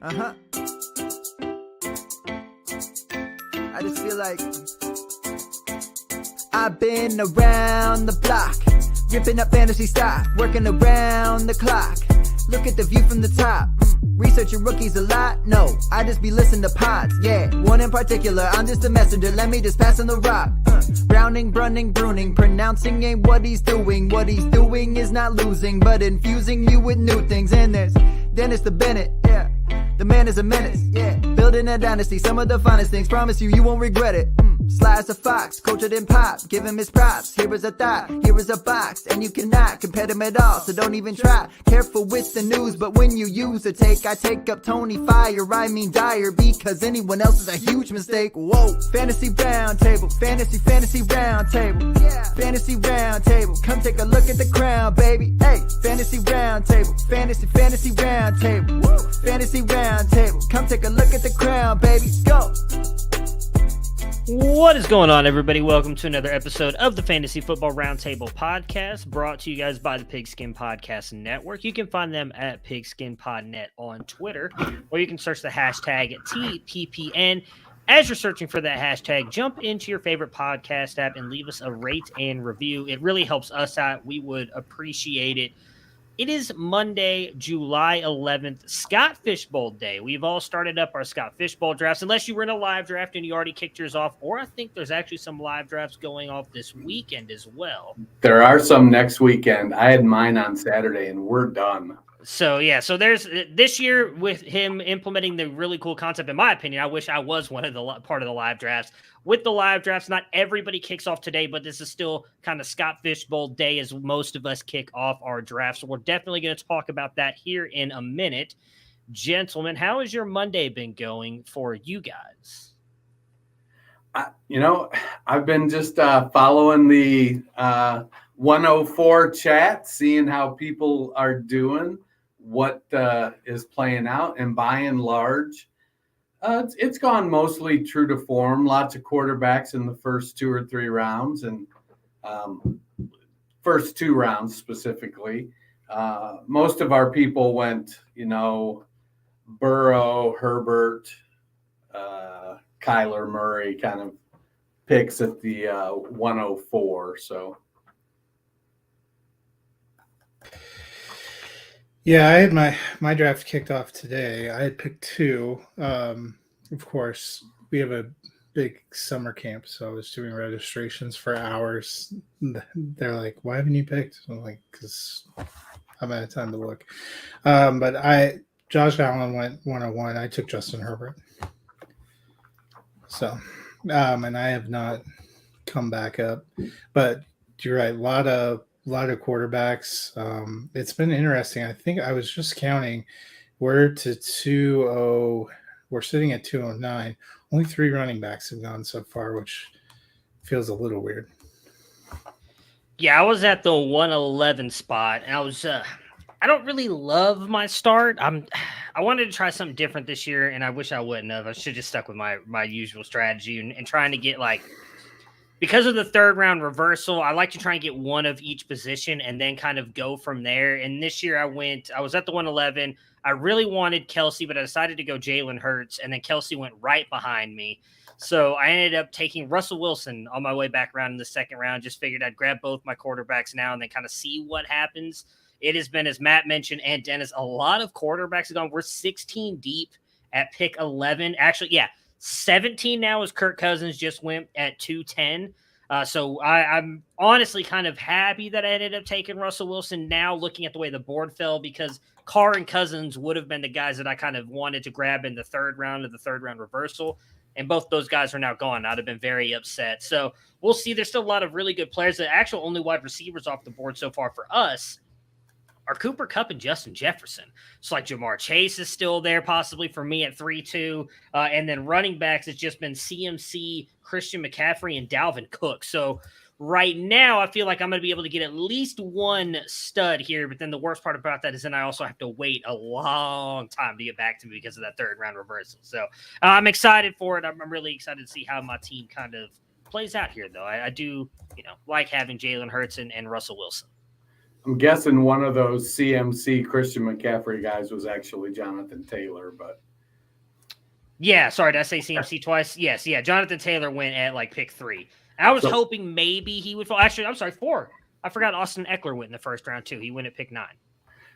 I just feel like I've been around the block, ripping up fantasy stock, working around the clock. Look at the view from the top. Researching rookies a lot? No, I just be listening to pods. Yeah, one in particular, I'm just a messenger. Let me just pass on the rock. Browning, brunning, pruning, pronouncing ain't what he's doing. What he's doing is not losing, but infusing you with new things. And there's Dennis the Bennett, yeah. The man is a menace, yeah. Building a dynasty, some of the finest things. Promise you won't regret it. Sly as a fox, cultured in pop. Give him his props. Here is a thought, here is a box, and you cannot compare them at all. So don't even try. Careful with the news, but when you use a take, I take up Tony Fire. I mean Dyer, because anyone else is a huge mistake. Whoa, fantasy roundtable, fantasy roundtable, yeah. Fantasy roundtable, come take a look at the crown, baby. Hey, fantasy roundtable, fantasy roundtable, woo. Fantasy roundtable, come take a look at the crown, baby. Go. What is going on, everybody? Welcome to another episode of the Fantasy Football Roundtable podcast, brought to you guys by the Pigskin Podcast Network. You can find them at PigskinPodNet on Twitter, or you can search the hashtag TPPN. As you're searching for that hashtag, jump into your favorite podcast app and leave us a rate and review. It really helps us out. We would appreciate it. It is Monday, July 11th, Scott Fishbowl Day. We've all started up our Scott Fishbowl drafts, unless you were in a live draft and you already kicked yours off, or I think there's actually some live drafts going off this weekend as well. There are some next weekend. I had mine on Saturday, and we're done. So there's this year with him implementing the really cool concept. In my opinion, I wish I was one of the part of the live drafts. With the live drafts, not everybody kicks off today, but this is still kind of Scott Fishbowl Day as most of us kick off our drafts. So we're definitely going to talk about that here in a minute. Gentlemen, how has your Monday been going for you guys? I've been just following the 104 chat, seeing how people are doing, what is playing out, and by and large, it's gone mostly true to form. Lots of quarterbacks in the first 2 or 3 rounds, and first 2 rounds specifically. Most of our people went, Burrow, Herbert, Kyler Murray kind of picks at the 104. So. Yeah, I had my draft kicked off today. I had picked 2. Of course, we have a big summer camp, so I was doing registrations for hours. They're like, "Why haven't you picked?" I'm like, "Because I'm out of time to look." But Josh Allen went 101. I took Justin Herbert. So, and I have not come back up. But you're right, a lot of quarterbacks. It's been interesting. I think I was just counting. We're to 2-0. We're sitting at 209. Only 3 running backs have gone so far, which feels a little weird. Yeah, I was at the 111 spot, and I was. I don't really love my start. I wanted to try something different this year, and I wish I wouldn't have. I should have just stuck with my usual strategy and trying to get because of the 3rd round reversal, I like to try and get one of each position and then kind of go from there. And this year I was at the 111. I really wanted Kelsey, but I decided to go Jalen Hurts, and then Kelsey went right behind me. So I ended up taking Russell Wilson on my way back around in the 2nd round. Just figured I'd grab both my quarterbacks now and then kind of see what happens. It has been, as Matt mentioned and Dennis, a lot of quarterbacks have gone. We're 16 deep at pick 11. Actually, yeah. 17 now as Kirk Cousins just went at 210. So I'm honestly kind of happy that I ended up taking Russell Wilson now, looking at the way the board fell, because Carr and Cousins would have been the guys that I kind of wanted to grab in the 3rd round of the 3rd round reversal. And both those guys are now gone. I'd have been very upset. So we'll see. There's still a lot of really good players. The actual only wide receivers off the board so far for us are Cooper Kupp and Justin Jefferson. It's like Jamar Chase is still there possibly for me at 3-2. And then running backs, it's just been CMC, Christian McCaffrey, and Dalvin Cook. So right now I feel like I'm going to be able to get at least one stud here. But then the worst part about that is then I also have to wait a long time to get back to me because of that 3rd round reversal. So I'm excited for it. I'm really excited to see how my team kind of plays out here, though. I do, like having Jalen Hurts and Russell Wilson. I'm guessing one of those CMC Christian McCaffrey guys was actually Jonathan Taylor, but Yeah, sorry, did I say CMC twice? Yes, yeah. Jonathan Taylor went at like pick 3. I was hoping maybe he would fall. Actually, I'm sorry, 4. I forgot Austin Eckler went in the first round too. He went at pick 9.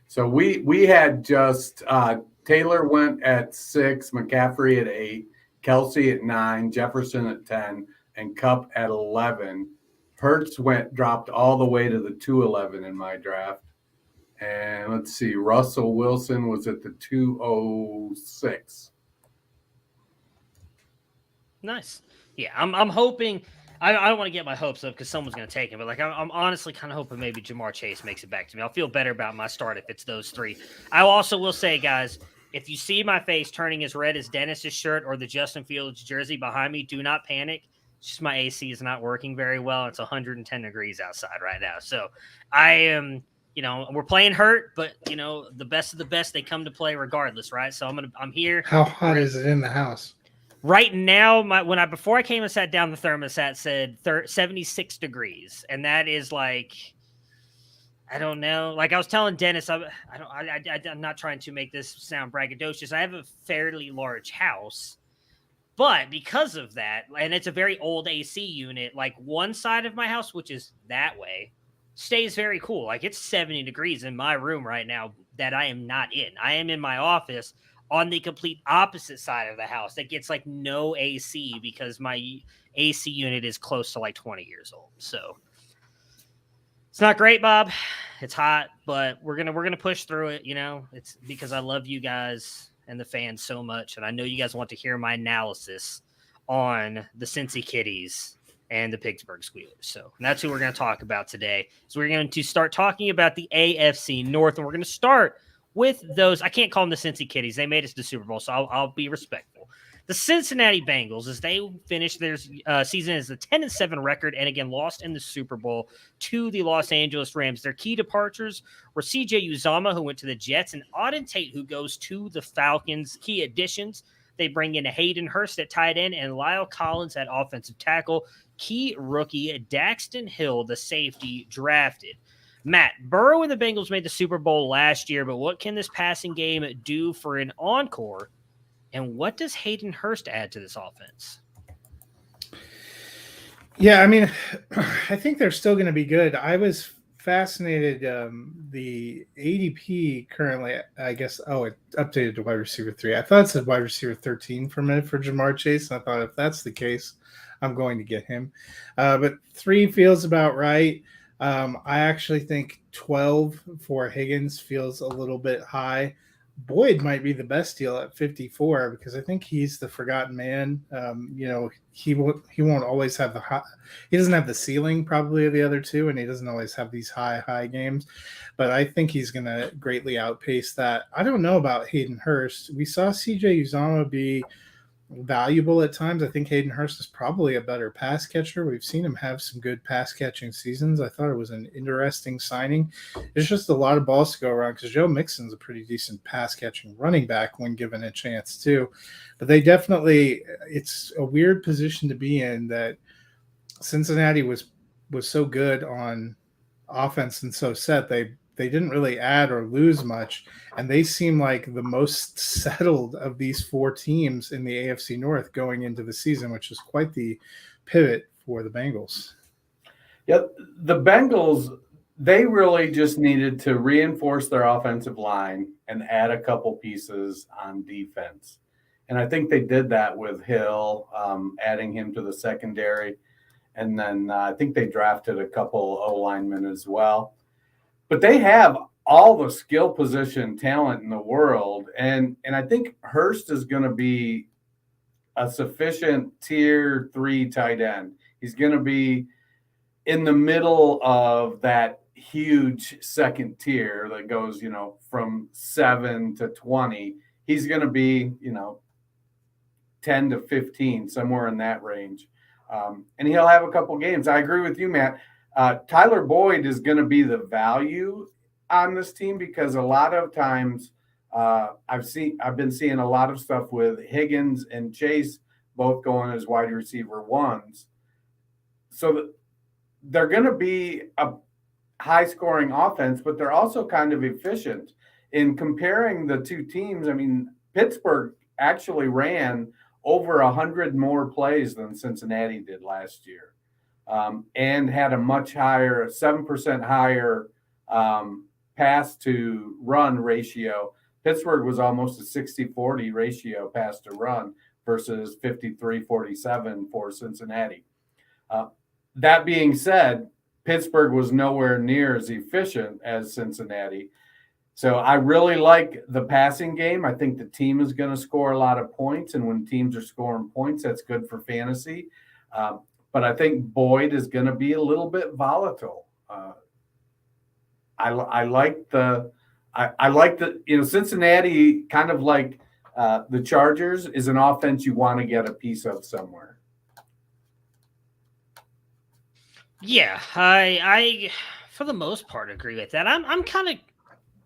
So we had just Taylor went at 6, McCaffrey at 8, Kelsey at 9, Jefferson at 10, and Kupp at 11. Hurts dropped all the way to the 211 in my draft. And let's see, Russell Wilson was at the 206. Nice. Yeah, I'm hoping. I don't want to get my hopes up because someone's going to take him, but like I'm honestly kind of hoping maybe Jamar Chase makes it back to me. I'll feel better about my start if it's those 3. I also will say, guys, if you see my face turning as red as Dennis's shirt or the Justin Fields jersey behind me, do not panic. It's just my AC is not working very well. It's 110 degrees outside right now, so I am. We're playing hurt, but the best of the best, they come to play regardless, right? So I'm here. How hot is it in the house? Right now, before I came and sat down, the thermostat said 76 degrees, and that is like, I don't know. Like I was telling Dennis, I'm not trying to make this sound braggadocious. I have a fairly large house, but because of that, and it's a very old AC unit, like one side of my house, which is that way, stays very cool. Like it's 70 degrees in my room right now that I am not in. I am in my office on the complete opposite side of the house that gets like no AC because my AC unit is close to like 20 years old. So it's not great, Bob. It's hot, but we're gonna push through it. It's because I love you guys and the fans so much, and I know you guys want to hear my analysis on the Cincy Kitties and the Pittsburgh Steelers. So that's who we're going to talk about today. So we're going to start talking about the AFC North, and we're going to start with those. I can't call them the Cincy Kitties. They made us to the Super Bowl, so I'll be respectful. The Cincinnati Bengals, as they finished their season as a 10-7 record, and again lost in the Super Bowl to the Los Angeles Rams. Their key departures were C.J. Uzomah, who went to the Jets, and Auden Tate, who goes to the Falcons. Key additions: they bring in Hayden Hurst at tight end and Lyle Collins at offensive tackle. Key rookie Daxton Hill, the safety, drafted. Matt, Burrow and the Bengals made the Super Bowl last year, but what can this passing game do for an encore? And what does Hayden Hurst add to this offense? Yeah, I mean, I think they're still going to be good. I was fascinated. The ADP currently, I guess, it updated to wide receiver 3. I thought it said wide receiver 13 for a minute for Jamar Chase. And I thought if that's the case, I'm going to get him. But 3 feels about right. I actually think 12 for Higgins feels a little bit high. Boyd might be the best deal at 54 because I think he's the forgotten man. He won't always have he doesn't have the ceiling probably of the other 2, and he doesn't always have these high games. But I think he's going to greatly outpace that. I don't know about Hayden Hurst. We saw C.J. Uzomah be valuable at times. I think Hayden Hurst is probably a better pass catcher. We've seen him have some good pass catching seasons. I thought it was an interesting signing. There's just a lot of balls to go around because Joe Mixon's a pretty decent pass catching running back when given a chance too. But they definitely, it's a weird position to be in that Cincinnati was so good on offense and so set. They didn't really add or lose much, and they seem like the most settled of these 4 teams in the AFC North going into the season, which is quite the pivot for the Bengals. Yeah, the Bengals, they really just needed to reinforce their offensive line and add a couple pieces on defense. And I think they did that with Hill, adding him to the secondary. And then I think they drafted a couple O-linemen as well. But they have all the skill position talent in the world. And I think Hurst is going to be a sufficient tier 3 tight end. He's going to be in the middle of that huge second tier that goes, from 7 to 20. He's going to be, 10 to 15, somewhere in that range. And he'll have a couple games. I agree with you, Matt. Tyler Boyd is going to be the value on this team because a lot of times I've been seeing a lot of stuff with Higgins and Chase both going as wide receiver 1s. So they're going to be a high scoring offense, but they're also kind of efficient. In comparing the 2 teams, I mean, Pittsburgh actually ran over 100 more plays than Cincinnati did last year, and had a much higher, 7% higher pass to run ratio. Pittsburgh was almost a 60-40 ratio pass to run versus 53-47 for Cincinnati. That being said, Pittsburgh was nowhere near as efficient as Cincinnati. So I really like the passing game. I think the team is going to score a lot of points, and when teams are scoring points, that's good for fantasy. But I think Boyd is going to be a little bit volatile. I like the Cincinnati, kind of like the Chargers, is an offense you want to get a piece of somewhere. Yeah, I for the most part agree with that. I'm kind of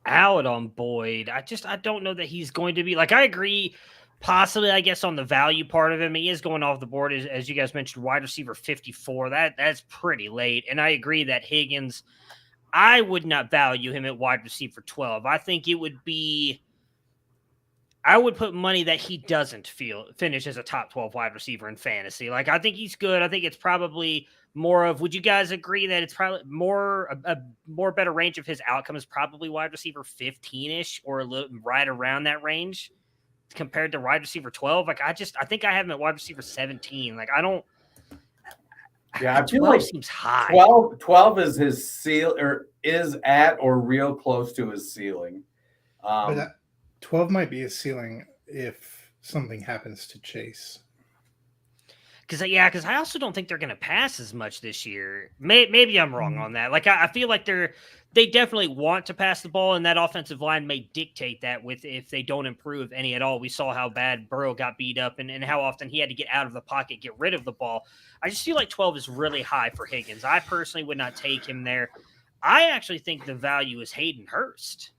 out on Boyd. I don't know that he's going to be like, I agree possibly, I guess, on the value part of him. He is going off the board, as you guys mentioned, wide receiver 54. That's pretty late. And I agree that Higgins, I would not value him at wide receiver 12. I think it would be, I would put money that he doesn't finish as a top 12 wide receiver in fantasy. Like, I think he's good. I think it's probably more of, would you guys agree that it's probably a more better range of his outcome is probably wide receiver 15-ish or a little right around that range compared to wide receiver 12? Like, I think I have him at wide receiver 17. Like, I don't. Yeah, I feel like seems high. 12 is his seal, or is at or real close to his ceiling. But that 12 might be his ceiling if something happens to Chase. Because I also don't think they're going to pass as much this year. Maybe I'm wrong on that. Like, I feel like they definitely want to pass the ball, and that offensive line may dictate that if they don't improve any at all. We saw how bad Burrow got beat up and how often he had to get out of the pocket, get rid of the ball. I just feel like 12 is really high for Higgins. I personally would not take him there. I actually think the value is Hayden Hurst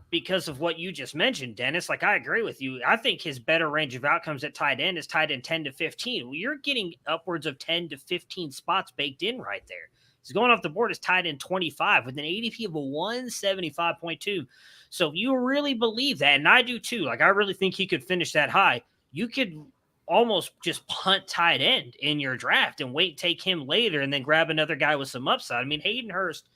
because of what you just mentioned, Dennis. Like, I agree with you. I think his better range of outcomes at tight end is tight end 10 to 15. Well, you're getting upwards of 10 to 15 spots baked in right there. He's going off the board as tight end 25 with an ADP of a 175.2. So if you really believe that, and I do too, like, I really think he could finish that high, you could almost just punt tight end in your draft and wait, take him later, and then grab another guy with some upside. I mean, Hayden Hurst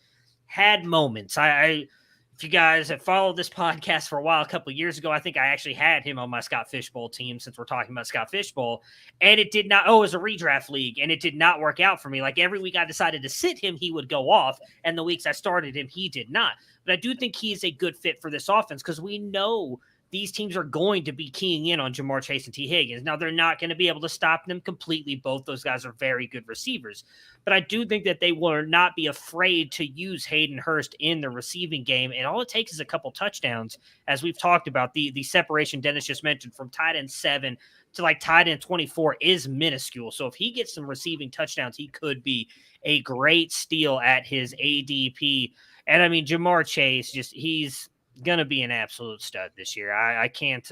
had moments. If you guys have followed this podcast for a while, a couple of years ago, I think I actually had him on my Scott Fishbowl team, since we're talking about Scott Fishbowl, and it did not, it was a redraft league, and it did not work out for me. Like, every week I decided to sit him, he would go off, and the weeks I started him, he did not. But I do think he is a good fit for this offense because we know these teams are going to be keying in on Jamar Chase and T. Higgins. Now, they're not going to be able to stop them completely. Both those guys are very good receivers. But I do think that they will not be afraid to use Hayden Hurst in the receiving game. And all it takes is a couple touchdowns, as we've talked about. The separation Dennis just mentioned from tight end 7 to like tight end 24 is minuscule. So if he gets some receiving touchdowns, he could be a great steal at his ADP. And I mean, Jamar Chase, he's going to be an absolute stud this year. I can't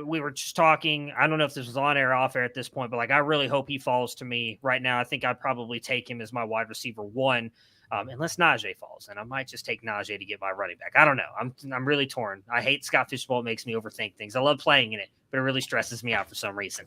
we were just talking, I don't know if this was on air or off air at this point, but like, I really hope he falls to me right now. I think I'd probably take him as my wide receiver 1, unless Najee falls, and I might just take Najee to get my running back. I don't know. I'm really torn. I hate Scott Fishbowl. It makes me overthink things. I love playing in it, but it really stresses me out for some reason.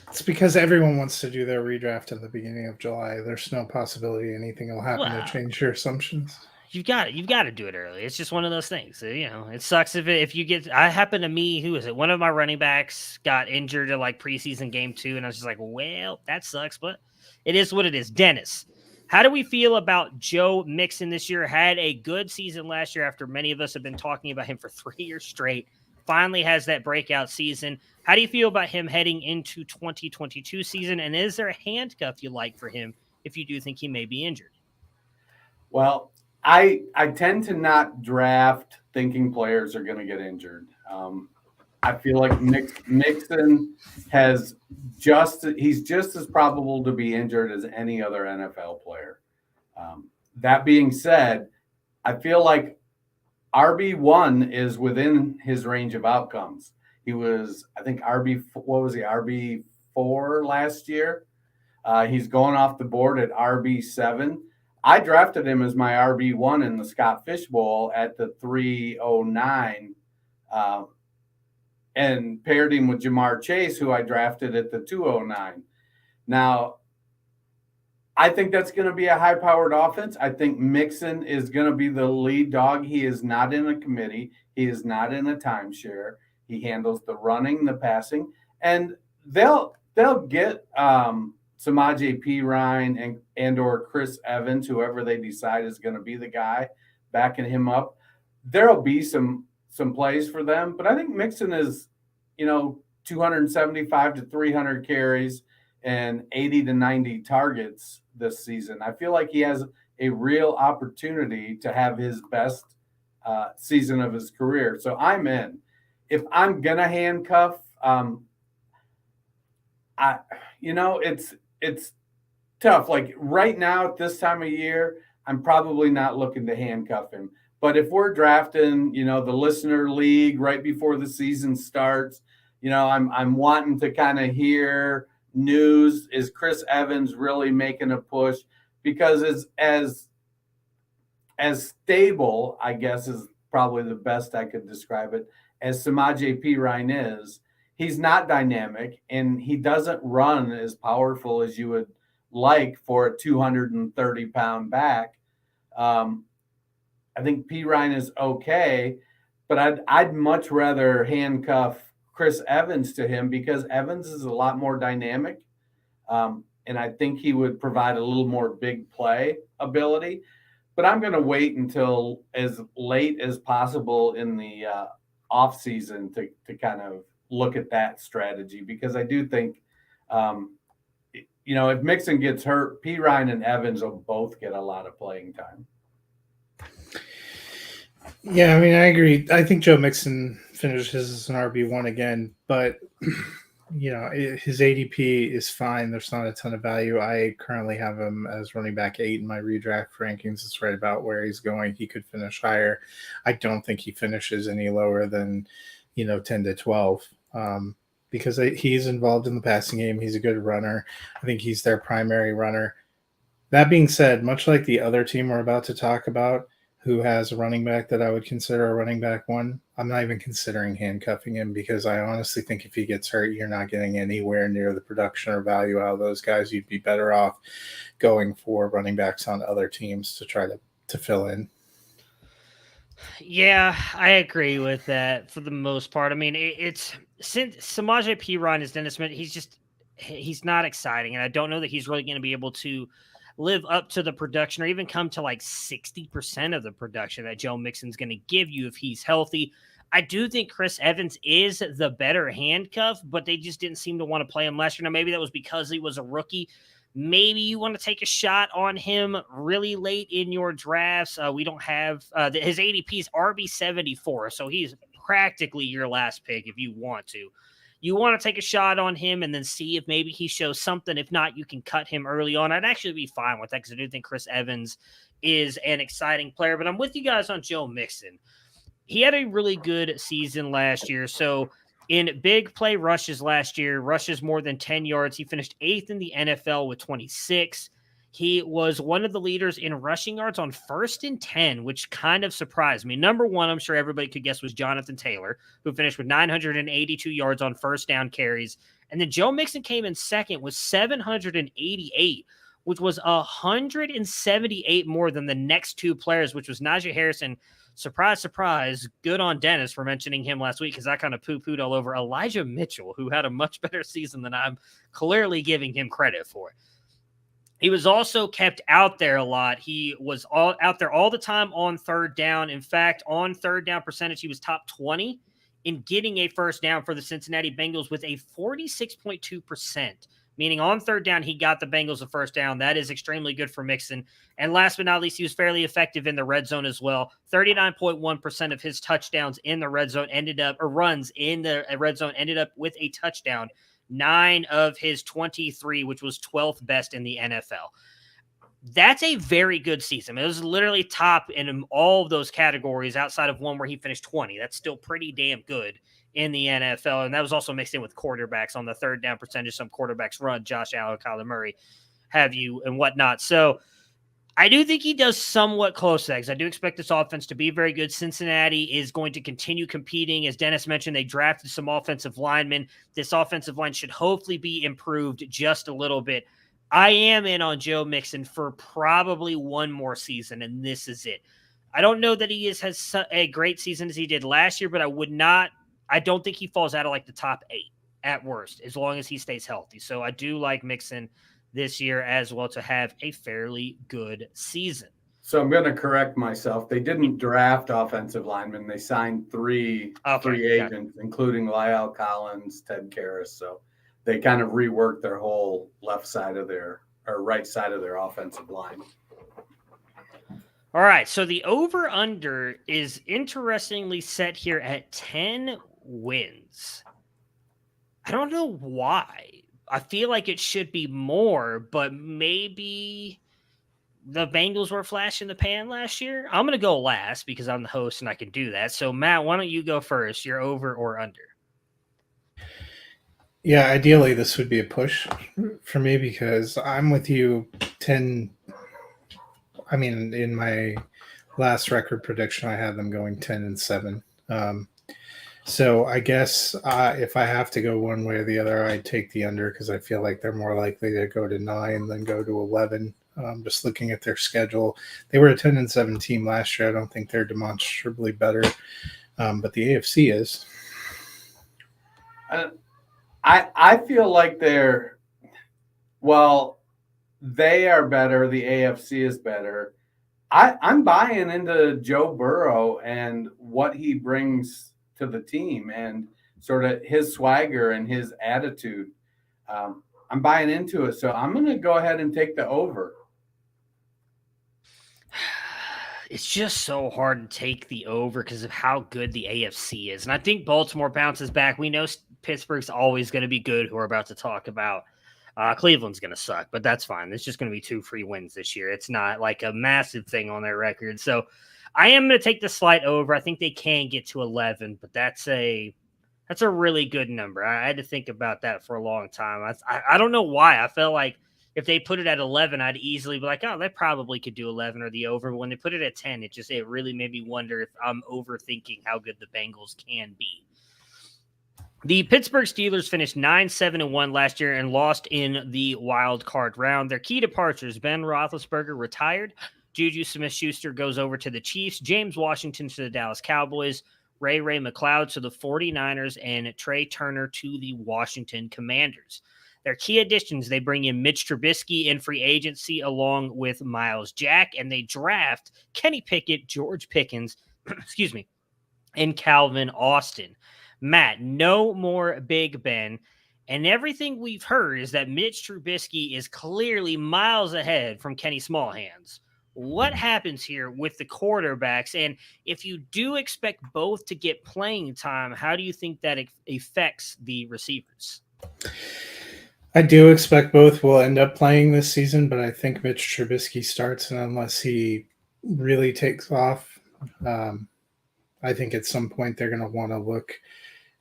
It's because everyone wants to do their redraft at the beginning of July. There's no possibility anything will happen to change your assumptions. You've got to do it early. It's just one of those things. It sucks if you get. I happened to me. Who is it? One of my running backs got injured at like preseason game 2, and I was just like, well, that sucks, but it is what it is. Dennis, how do we feel about Joe Mixon this year? Had a good season last year after many of us have been talking about him for 3 years straight. Finally has that breakout season. How do you feel about him heading into 2022 season? And is there a handcuff you like for him if you do think he may be injured? Well, I tend to not draft thinking players are going to get injured. I feel like Mixon he's just as probable to be injured as any other NFL player. That being said, I feel like RB1 is within his range of outcomes. He was, I think, RB4 last year. He's going off the board at RB7. I drafted him as my RB1 in the Scott Fishbowl at the 309 and paired him with Jamar Chase, who I drafted at the 209. Now, I think that's going to be a high-powered offense. I think Mixon is going to be the lead dog. He is not in a committee. He is not in a timeshare. He handles the running, the passing, and they'll get Samaje Perine and or Chris Evans, whoever they decide is going to be the guy backing him up. There'll be some plays for them, but I think Mixon is, 275 to 300 carries and 80 to 90 targets this season. I feel like he has a real opportunity to have his best season of his career. So I'm in. If I'm gonna handcuff, it's tough. Like right now at this time of year, I'm probably not looking to handcuff him. But if we're drafting, the listener league right before the season starts, I'm wanting to kind of hear news. Is Chris Evans really making a push? Because as stable, I guess is probably the best I could describe it, as Samaje Perine is, he's not dynamic and he doesn't run as powerful as you would like for a 230-pound back. I think Perine is okay, but I'd much rather handcuff Chris Evans to him because Evans is a lot more dynamic. And I think he would provide a little more big play ability. But I'm going to wait until as late as possible in the off season to kind of look at that strategy, because I do think, if Mixon gets hurt, Perine and Evans will both get a lot of playing time. Yeah, I mean, I agree. I think Joe Mixon finishes as an RB1 again, but his ADP is fine. There's not a ton of value. I currently have him as running back 8 in my redraft rankings. It's right about where he's going. He could finish higher. I don't think he finishes any lower than 10 to 12 because he's involved in the passing game. He's a good runner. I think he's their primary runner. That being said, much like the other team we're about to talk about, who has a running back that I would consider a running back 1, I'm not even considering handcuffing him because I honestly think if he gets hurt, you're not getting anywhere near the production or value out of those guys. You'd be better off going for running backs on other teams to try to fill in. Yeah, I agree with that for the most part. I mean, it's since Samaje Perine is Dennis Smith, he's not exciting, and I don't know that he's really going to be able to live up to the production or even come to like 60% of the production that Joe Mixon's going to give you if he's healthy. I do think Chris Evans is the better handcuff, but they just didn't seem to want to play him last year. Now, maybe that was because he was a rookie. Maybe you want to take a shot on him really late in your drafts. We don't have his ADP is RB74, so he's practically your last pick if you want to. You want to take a shot on him and then see if maybe he shows something. If not, you can cut him early on. I'd actually be fine with that because I do think Chris Evans is an exciting player. But I'm with you guys on Joe Mixon. He had a really good season last year. So in big play rushes last year, rushes more than 10 yards, he finished 8th in the NFL with 26. He was one of the leaders in rushing yards on 1st and 10, which kind of surprised me. Number 1, I'm sure everybody could guess, was Jonathan Taylor, who finished with 982 yards on first down carries. And then Joe Mixon came in second with 788, which was 178 more than the next 2 players, which was Najee Harrison. Surprise, surprise. Good on Dennis for mentioning him last week because I kind of poo-pooed all over Elijah Mitchell, who had a much better season than I'm clearly giving him credit for. He was also kept out there a lot. He was out there all the time on third down. In fact, on third down percentage, he was top 20 in getting a first down for the Cincinnati Bengals with a 46.2%, meaning on third down, he got the Bengals a first down. That is extremely good for Mixon. And last but not least, he was fairly effective in the red zone as well. 39.1% of his touchdowns in the red zone runs in the red zone ended up with a touchdown. 9 of his 23, which was 12th best in the NFL. That's a very good season. It was literally top in all of those categories outside of one where he finished 20. That's still pretty damn good in the NFL. And that was also mixed in with quarterbacks on the third down percentage. Some quarterbacks run, Josh Allen, Kyler Murray, have you, and whatnot. So I do think he does somewhat close to that, because I do expect this offense to be very good. Cincinnati is going to continue competing. As Dennis mentioned, they drafted some offensive linemen. This offensive line should hopefully be improved just a little bit. I am in on Joe Mixon for probably one more season, and this is it. I don't know that he has a great season as he did last year, but I don't think he falls out of like the top 8 at worst, as long as he stays healthy. So I do like Mixon this year as well to have a fairly good season. So I'm going to correct myself. They didn't draft offensive linemen. They signed three free agents, including Lyle Collins, Ted Karras. So they kind of reworked their whole right side of their offensive line. All right. So the over-under is interestingly set here at 10 wins. I don't know why. I feel like it should be more, but maybe the Bengals were a flash in the pan last year. I'm going to go last because I'm the host and I can do that. So, Matt, why don't you go first? You're over or under? Yeah, ideally this would be a push for me because I'm with you 10. I mean, in my last record prediction, I had them going 10-7. So I guess if I have to go one way or the other, I'd take the under because I feel like they're more likely to go to 9 than go to 11. Just looking at their schedule, they were a 10-7 team last year. I don't think they're demonstrably better, but the AFC is. I feel like they are better. The AFC is better. I'm buying into Joe Burrow and what he brings to the team and sort of his swagger and his attitude. I'm buying into it. So I'm going to go ahead and take the over. It's just so hard to take the over because of how good the AFC is. And I think Baltimore bounces back. We know Pittsburgh's always going to be good, who we're about to talk about. Cleveland's going to suck, but that's fine. It's just going to be 2 free wins this year. It's not like a massive thing on their record. So I am going to take the slight over. I think they can get to 11, but that's a really good number. I had to think about that for a long time. I don't know why. I felt like if they put it at 11, I'd easily be like, oh, they probably could do 11 or the over. But when they put it at 10, it really made me wonder if I'm overthinking how good the Bengals can be. The Pittsburgh Steelers finished 9-7-1 last year and lost in the wild card round. Their key departures: Ben Roethlisberger retired, Juju Smith-Schuster goes over to the Chiefs, James Washington to the Dallas Cowboys, Ray McLeod to the 49ers, and Trey Turner to the Washington Commanders. Their key additions: they bring in Mitch Trubisky in free agency along with Miles Jack, and they draft Kenny Pickett, George Pickens, and Calvin Austin. Matt, no more Big Ben. And everything we've heard is that Mitch Trubisky is clearly miles ahead from Kenny Smallhands. What happens here with the quarterbacks? And if you do expect both to get playing time, how do you think that affects the receivers? I do expect both will end up playing this season, but I think Mitch Trubisky starts, and unless he really takes off, I think at some point they're going to want to look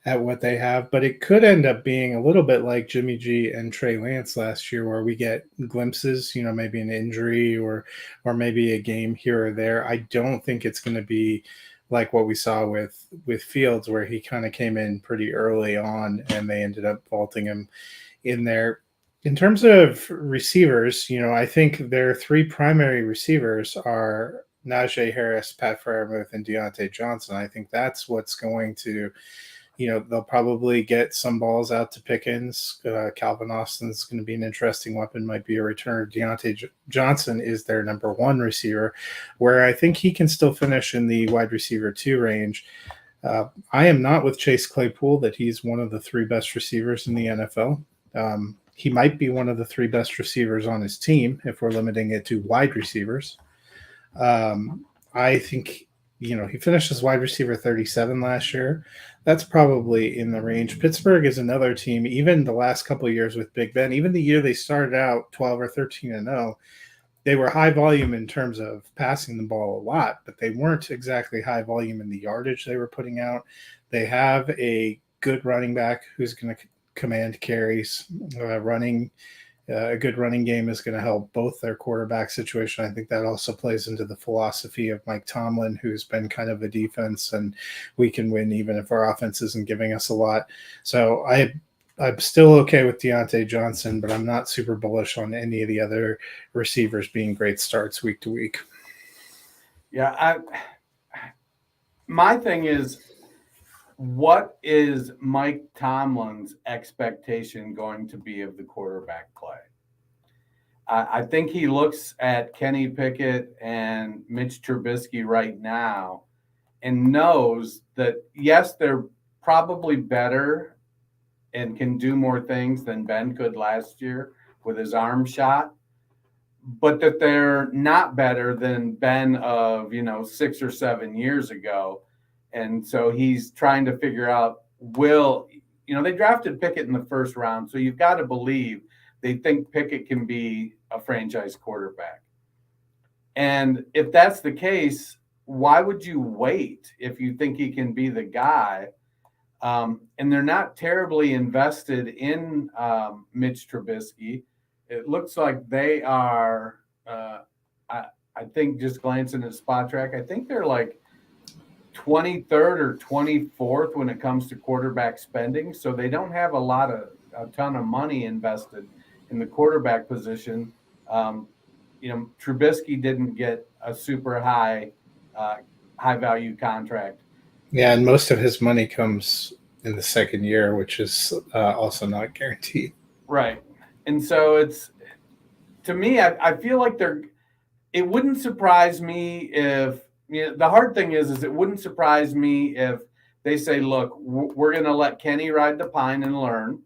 at what they have, but it could end up being a little bit like Jimmy G and Trey Lance last year, where we get glimpses, maybe an injury or maybe a game here or there. I don't think it's going to be like what we saw with Fields, where he kind of came in pretty early on and they ended up vaulting him in there. In terms of receivers, I think their 3 primary receivers are Najee Harris, Pat Freiermuth, and Diontae Johnson. I think that's what's going to they'll probably get some balls out to Pickens. Calvin Austin's going to be an interesting weapon, might be a return. Diontae Johnson is their number 1 receiver, where I think he can still finish in the wide receiver 2 range. I am not with Chase Claypool that he's one of the 3 best receivers in the NFL. He might be one of the 3 best receivers on his team if we're limiting it to wide receivers. I think he finished as wide receiver 37 last year. That's probably in the range. Pittsburgh is another team, even the last couple of years with Big Ben, even the year they started out 12 or 13-0, they were high volume in terms of passing the ball a lot, but they weren't exactly high volume in the yardage they were putting out. They have a good running back who's going to command carries running A good running game is going to help both their quarterback situation. I think that also plays into the philosophy of Mike Tomlin, who's been kind of a defense, and we can win even if our offense isn't giving us a lot. So I'm still okay with Diontae Johnson, but I'm not super bullish on any of the other receivers being great starts week to week. Yeah, my thing is, what is Mike Tomlin's expectation going to be of the quarterback play? I think he looks at Kenny Pickett and Mitch Trubisky right now and knows that, yes, they're probably better and can do more things than Ben could last year with his arm shot, but that they're not better than Ben of, 6 or 7 years ago. And so he's trying to figure out, they drafted Pickett in the first round, so you've got to believe they think Pickett can be a franchise quarterback. And if that's the case, why would you wait if you think he can be the guy? And they're not terribly invested in Mitch Trubisky. It looks like they are, I think, just glancing at Spot Track, I think they're like 23rd or 24th when it comes to quarterback spending. So they don't have a ton of money invested in the quarterback position. Trubisky didn't get a super high value contract. Yeah, and most of his money comes in the second year, which is also not guaranteed. Right. And so it's, to me, I feel like it wouldn't surprise me if, the hard thing is it wouldn't surprise me if they say, look, we're going to let Kenny ride the pine and learn.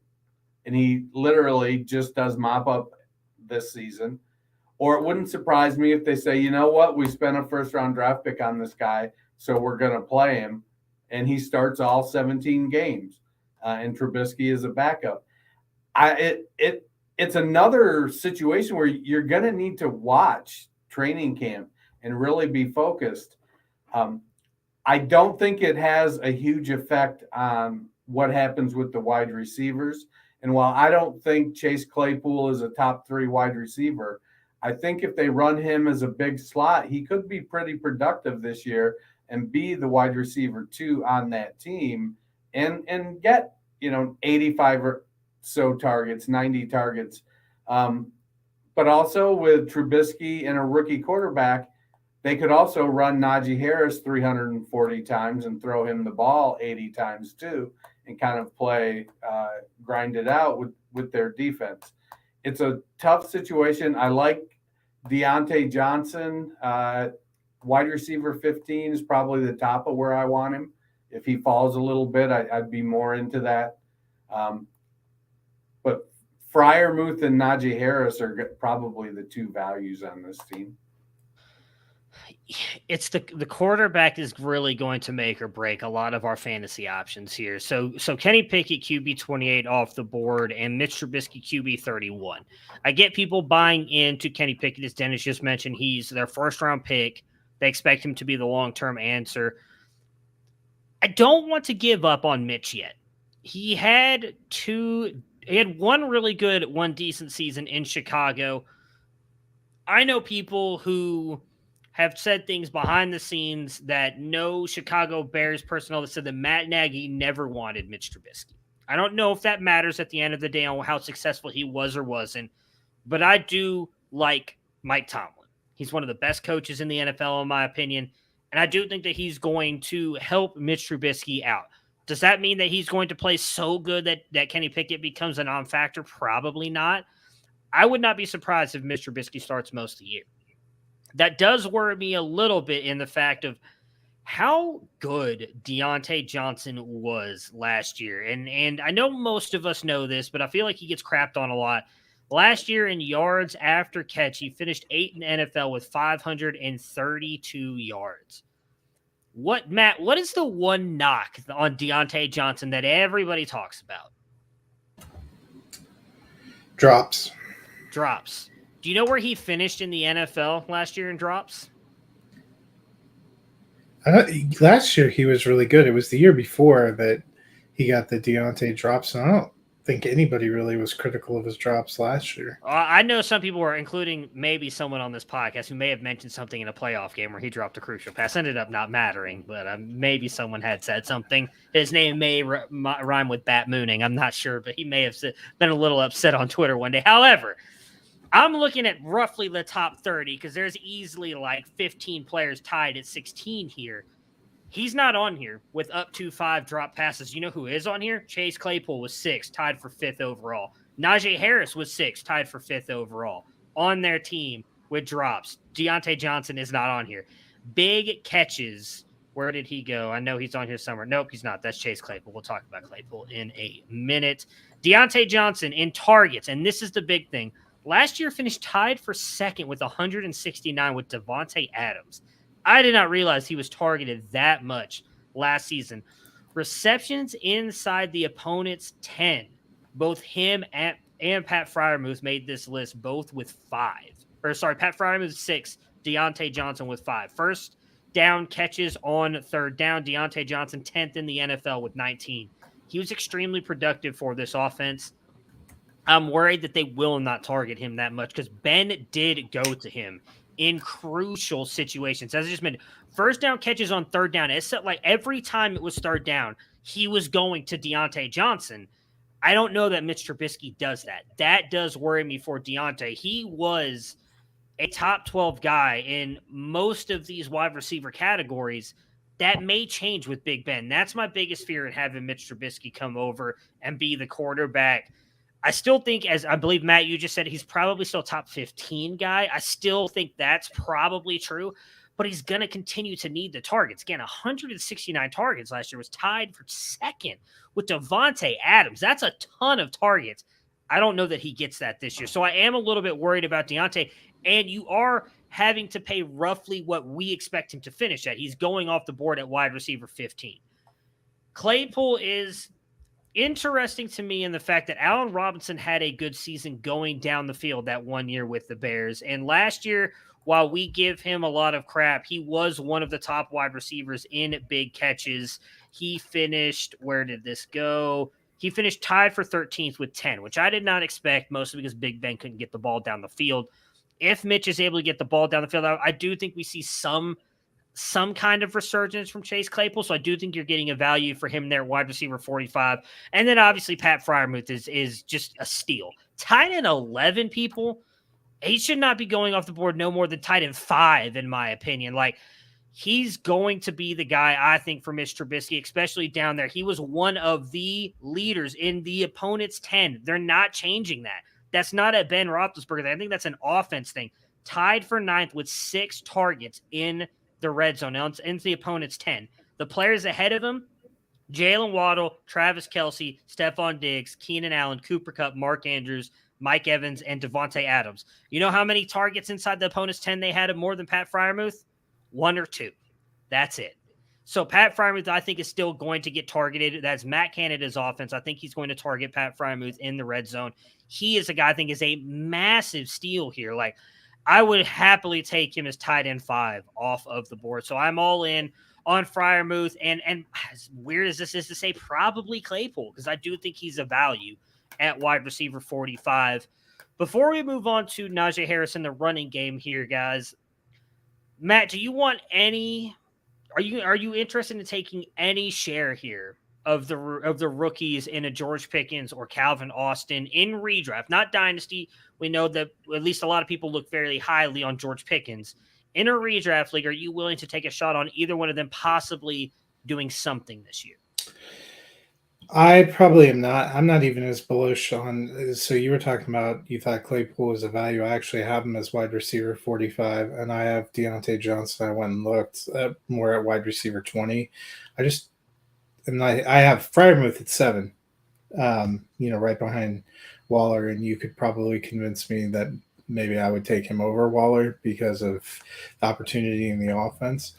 And he literally just does mop up this season. Or it wouldn't surprise me if they say, you know what, we spent a first-round draft pick on this guy, so we're going to play him. And he starts all 17 games, and Trubisky is a backup. It's another situation where you're going to need to watch training camp and really be focused. I don't think it has a huge effect on what happens with the wide receivers. And while I don't think Chase Claypool is a top 3 wide receiver, I think if they run him as a big slot, he could be pretty productive this year and be the wide receiver 2 on that team and get, 85 or so targets, 90 targets. But also with Trubisky and a rookie quarterback, they could also run Najee Harris 340 times and throw him the ball 80 times too, and kind of play, grind it out with their defense. It's a tough situation. I like Diontae Johnson. Wide receiver 15 is probably the top of where I want him. If he falls a little bit, I'd be more into that. But Freiermuth and Najee Harris are probably the 2 values on this team. It's the quarterback is really going to make or break a lot of our fantasy options here. So Kenny Pickett, QB 28 off the board, and Mitch Trubisky, QB 31. I get people buying into Kenny Pickett, as Dennis just mentioned. He's their first-round pick. They expect him to be the long-term answer. I don't want to give up on Mitch yet. He had one really good, one decent season in Chicago. I know people who have said things behind the scenes that no Chicago Bears personnel that said that Matt Nagy never wanted Mitch Trubisky. I don't know if that matters at the end of the day on how successful he was or wasn't, but I do like Mike Tomlin. He's one of the best coaches in the NFL, in my opinion, and I do think that he's going to help Mitch Trubisky out. Does that mean that he's going to play so good that Kenny Pickett becomes a non-factor? Probably not. I would not be surprised if Mitch Trubisky starts most of the year. That does worry me a little bit in the fact of how good Diontae Johnson was last year. And I know most of us know this, but I feel like he gets crapped on a lot. Last year in yards after catch, he finished 8th in the NFL with 532 yards. Matt, what is the one knock on Diontae Johnson that everybody talks about? Drops. Do you know where he finished in the NFL last year in drops? Last year he was really good. It was the year before that he got the Diontae drops. And think anybody really was critical of his drops last year. I know some people were, including maybe someone on this podcast who may have mentioned something in a playoff game where he dropped a crucial pass. Ended up not mattering, but maybe someone had said something. His name may rhyme with Bat Mooning. I'm not sure, but he may have been a little upset on Twitter one day. However, I'm looking at roughly the top 30 because there's easily like 15 players tied at 16 here. He's not on here with up to 5 drop passes. You know who is on here? Chase Claypool was 6, tied for 5th overall. Najee Harris was 6, tied for 5th overall on their team with drops. Diontae Johnson is not on here. Big catches. Where did he go? I know he's on here somewhere. Nope, he's not. That's Chase Claypool. We'll talk about Claypool in a minute. Diontae Johnson in targets, and this is the big thing. Last year finished tied for 2nd with 169 with Davante Adams. I did not realize he was targeted that much last season. Receptions inside the opponent's 10. Both him and Pat Freiermuth made this list, both with 5. Pat Freiermuth 6, Diontae Johnson with 5. First down catches on 3rd down. Diontae Johnson 10th in the NFL with 19. He was extremely productive for this offense. I'm worried that they will not target him that much because Ben did go to him in crucial situations. As I just mentioned, first down catches on 3rd down. It's like every time it was 3rd down, he was going to Diontae Johnson. I don't know that Mitch Trubisky does that. That does worry me for Diontae. He was a top 12 guy in most of these wide receiver categories. That may change with Big Ben. That's my biggest fear in having Mitch Trubisky come over and be the quarterback. I still think, as I believe, Matt, you just said, he's probably still top 15 guy. I still think that's probably true, but he's going to continue to need the targets. Again, 169 targets last year, was tied for 2nd with Davante Adams. That's a ton of targets. I don't know that he gets that this year. So I am a little bit worried about Diontae, and you are having to pay roughly what we expect him to finish at. He's going off the board at wide receiver 15. Claypool is interesting to me in the fact that Allen Robinson had a good season going down the field that one year with the Bears. And last year, while we give him a lot of crap, he was one of the top wide receivers in big catches. He finished, where did this go? He finished tied for 13th with 10, which I did not expect, mostly because Big Ben couldn't get the ball down the field. If Mitch is able to get the ball down the field, I do think we see some kind of resurgence from Chase Claypool. So I do think you're getting a value for him there, wide receiver 45. And then obviously Pat Freiermuth is just a steal. Tight end 11, people, he should not be going off the board no more than tight end 5, in my opinion. Like, he's going to be the guy, I think, for Mitch Trubisky, especially down there. He was one of the leaders in the opponent's 10. They're not changing that. That's not a Ben Roethlisberger thing. I think that's an offense thing. Tied for 9th with 6 targets in the red zone. Now, into the opponent's 10. The players ahead of him, Jalen Waddle, Travis Kelce, Stephon Diggs, Keenan Allen, Cooper Kupp, Mark Andrews, Mike Evans, and Davante Adams. You know how many targets inside the opponent's 10 they had of more than Pat Freiermuth? 1 or 2. That's it. So Pat Freiermuth, I think, is still going to get targeted. That's Matt Canada's offense. I think he's going to target Pat Freiermuth in the red zone. He is a guy I think is a massive steal here. Like, I would happily take him as tight end 5 off of the board. So I'm all in on Freiermuth. And as weird as this is to say, probably Claypool, because I do think he's a value at wide receiver 45. Before we move on to Najee Harris in the running game here, guys, Matt, do you want any – are you interested in taking any share here of the rookies in a George Pickens or Calvin Austin in redraft, not dynasty? We know that at least a lot of people look fairly highly on George Pickens. In a redraft league, are you willing to take a shot on either one of them possibly doing something this year? I probably am not. I'm not even as bullish on. So you were talking about you thought Claypool was a value. I actually have him as wide receiver 45, and I have Diontae Johnson. I went and looked more at wide receiver 20. I have Freiermuth at 7. Right behind Waller, and you could probably convince me that maybe I would take him over Waller because of the opportunity in the offense.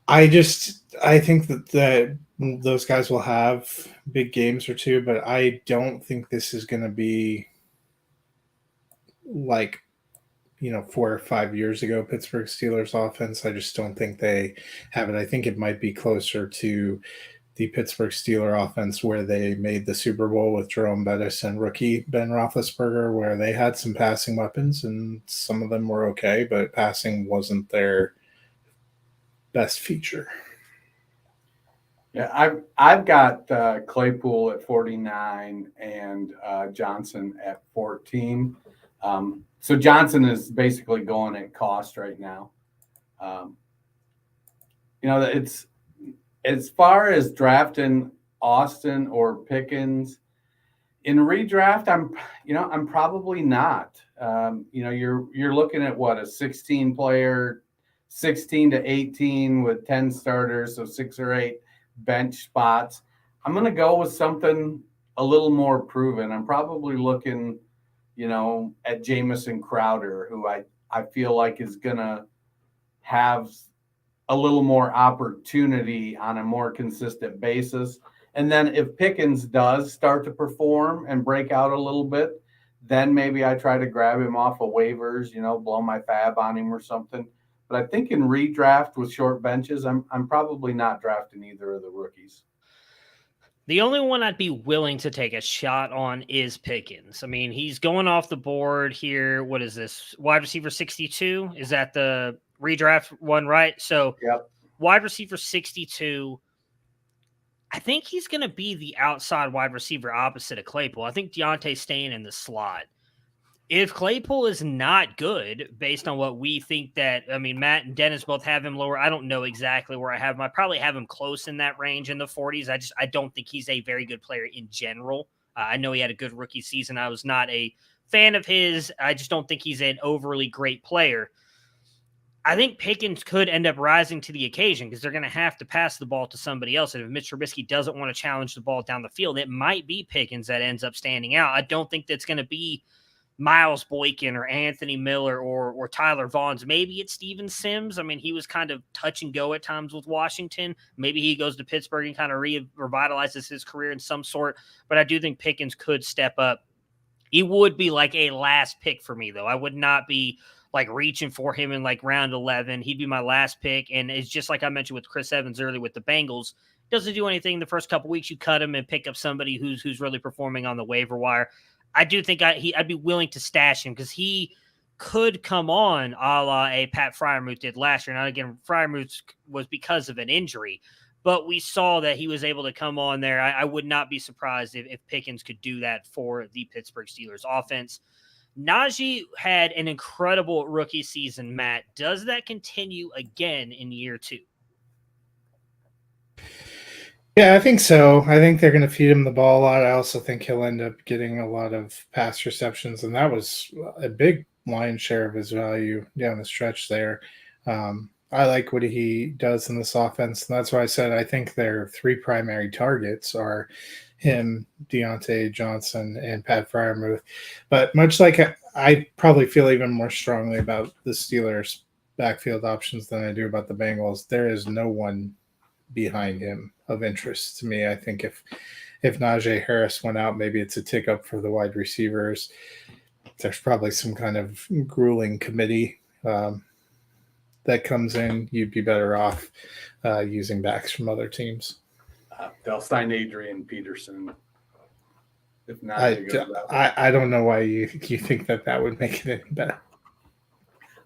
I think that those guys will have big games or two, but I don't think this is going to be like, 4 or 5 years ago, Pittsburgh Steelers offense. I just don't think they have it. I think it might be closer to the Pittsburgh Steelers offense where they made the Super Bowl with Jerome Bettis and rookie Ben Roethlisberger, where they had some passing weapons and some of them were okay, but passing wasn't their best feature. Yeah, I've got Claypool at 49 and Johnson at 14. So Johnson is basically going at cost right now. It's as far as drafting Austin or Pickens in redraft, I'm probably not. You're looking at what, a 16 player, 16 to 18 with 10 starters, so 6 or 8 bench spots. I'm going to go with something a little more proven. I'm probably looking, at Jamison Crowder, who I feel like is going to have a little more opportunity on a more consistent basis. And then if Pickens does start to perform and break out a little bit, then maybe I try to grab him off of waivers, blow my fab on him or something. But I think in redraft with short benches, I'm probably not drafting either of the rookies. The only one I'd be willing to take a shot on is Pickens. I mean, he's going off the board here. What is this? Wide receiver 62? Is that the redraft one, right? So yep. Wide receiver 62. I think he's going to be the outside wide receiver opposite of Claypool. I think Diontae's staying in the slot. If Claypool is not good, based on what we think Matt and Dennis both have him lower. I don't know exactly where I have him. I probably have him close in that range in the 40s. I don't think he's a very good player in general. I know he had a good rookie season. I was not a fan of his. I just don't think he's an overly great player. I think Pickens could end up rising to the occasion because they're going to have to pass the ball to somebody else. And if Mitch Trubisky doesn't want to challenge the ball down the field, it might be Pickens that ends up standing out. I don't think that's going to be Miles Boykin or Anthony Miller or Tyler Vaughns. Maybe it's Steven Sims. I mean, he was kind of touch and go at times with Washington. Maybe he goes to Pittsburgh and kind of revitalizes his career in some sort. But I do think Pickens could step up. He would be like a last pick for me, though. I would not be like reaching for him in like round 11. He'd be my last pick. And it's just like I mentioned with Chris Evans earlier with the Bengals. Doesn't do anything the first couple weeks. You cut him and pick up somebody who's really performing on the waiver wire. I do think I'd be willing to stash him because he could come on a la a Pat Freiermuth did last year. Now, again, Freiermuth was because of an injury, but we saw that he was able to come on there. I would not be surprised if Pickens could do that for the Pittsburgh Steelers offense. Najee had an incredible rookie season, Matt. Does that continue again in year 2? Yeah, I think so. I think they're going to feed him the ball a lot. I also think he'll end up getting a lot of pass receptions, and that was a big lion's share of his value down the stretch there. I like what he does in this offense, and that's why I said I think their 3 primary targets are him, Diontae Johnson, and Pat Freiermuth. But much like I probably feel even more strongly about the Steelers' backfield options than I do about the Bengals, there is no one behind him of interest to me. I think if Najee Harris went out, maybe it's a tick up for the wide receivers. There's probably some kind of grueling committee that comes in. You'd be better off using backs from other teams. They'll sign Adrian Peterson. If not, I don't know why you think that would make it any better.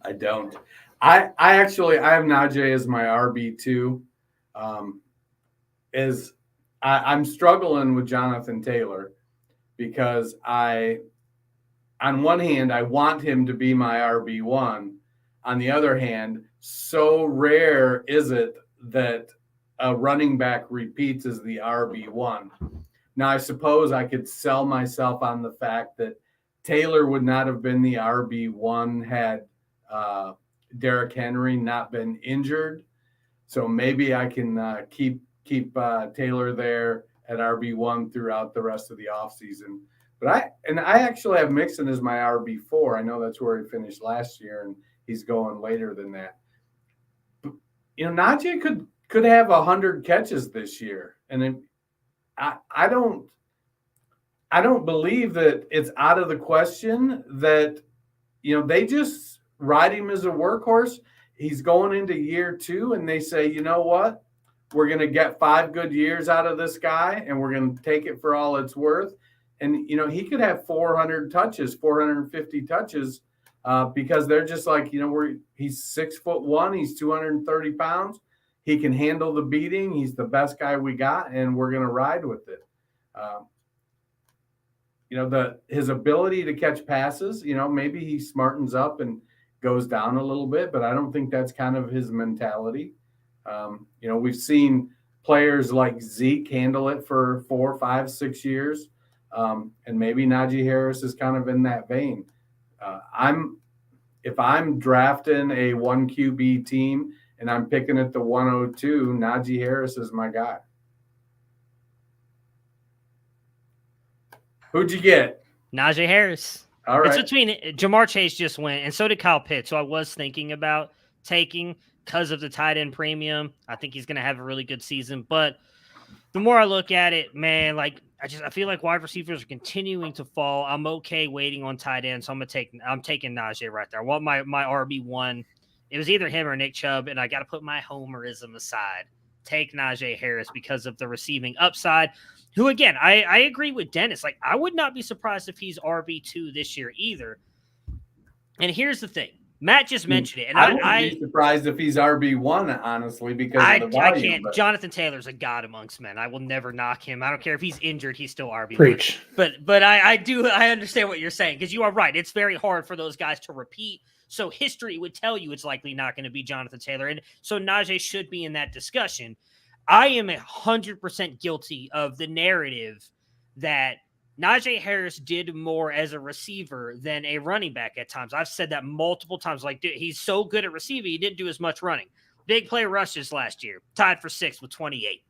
I don't. I have Najee as my RB2. I'm struggling with Jonathan Taylor because on one hand, I want him to be my RB1. On the other hand, so rare is it that a running back repeats as the RB1. Now, I suppose I could sell myself on the fact that Taylor would not have been the RB1 had Derrick Henry not been injured. So maybe I can keep Taylor there at RB1 throughout the rest of the offseason. But I actually have Mixon as my RB4. I know that's where he finished last year, and he's going later than that. But, Najee could have 100 catches this year, and then I don't believe that it's out of the question that they just ride him as a workhorse. He's going into year 2, and they say, you know what? we're going to get 5 good years out of this guy, and we're going to take it for all it's worth. And, he could have 400 touches, 450 touches, because they're just like, he's 6'1", he's 230 pounds. He can handle the beating. He's the best guy we got, and we're going to ride with it. His ability to catch passes, maybe he smartens up and goes down a little bit, but I don't think that's kind of his mentality. We've seen players like Zeke handle it for 4, 5, 6 years. And maybe Najee Harris is kind of in that vein. If I'm drafting a 1 QB team and I'm picking at the 102, Najee Harris is my guy. Who'd you get? Najee Harris. All right. It's between Jamar Chase just went, and so did Kyle Pitts, who I was thinking about taking because of the tight end premium. I think he's going to have a really good season. But the more I look at it, man, I feel like wide receivers are continuing to fall. I'm okay waiting on tight end, so I'm taking Najee right there. I want my RB1. It was either him or Nick Chubb, and I got to put my homerism aside. Take Najee Harris because of the receiving upside. Who, again, I agree with Dennis. I would not be surprised if he's RB2 this year either. And here's the thing. Matt just mentioned it. And I wouldn't be surprised if he's RB1, honestly, because of the volume. I can't. Jonathan Taylor's a god amongst men. I will never knock him. I don't care if he's injured. He's still RB1. Preach. But I understand what you're saying, because you are right. It's very hard for those guys to repeat. So history would tell you it's likely not going to be Jonathan Taylor. And so Najee should be in that discussion. I am 100% guilty of the narrative that Najee Harris did more as a receiver than a running back at times. I've said that multiple times. Dude, he's so good at receiving, he didn't do as much running. Big play rushes last year, tied for 6th with 28.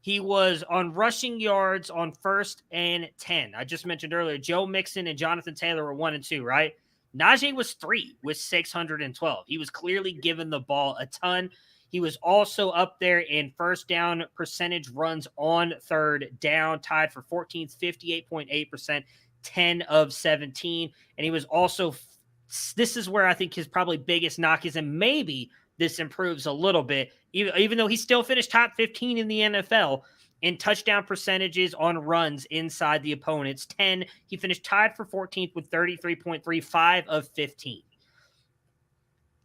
He was on rushing yards on 1st and 10. I just mentioned earlier, Joe Mixon and Jonathan Taylor were 1 and 2, right? Najee was 3 with 612. He was clearly given the ball a ton. He was also up there in first down percentage runs on 3rd down, tied for 14th, 58.8%, 10 of 17. And he was also, this is where I think his probably biggest knock is, and maybe this improves a little bit, even though he still finished top 15 in the NFL in touchdown percentages on runs inside the opponent's 10. He finished tied for 14th with 33.35 of 15.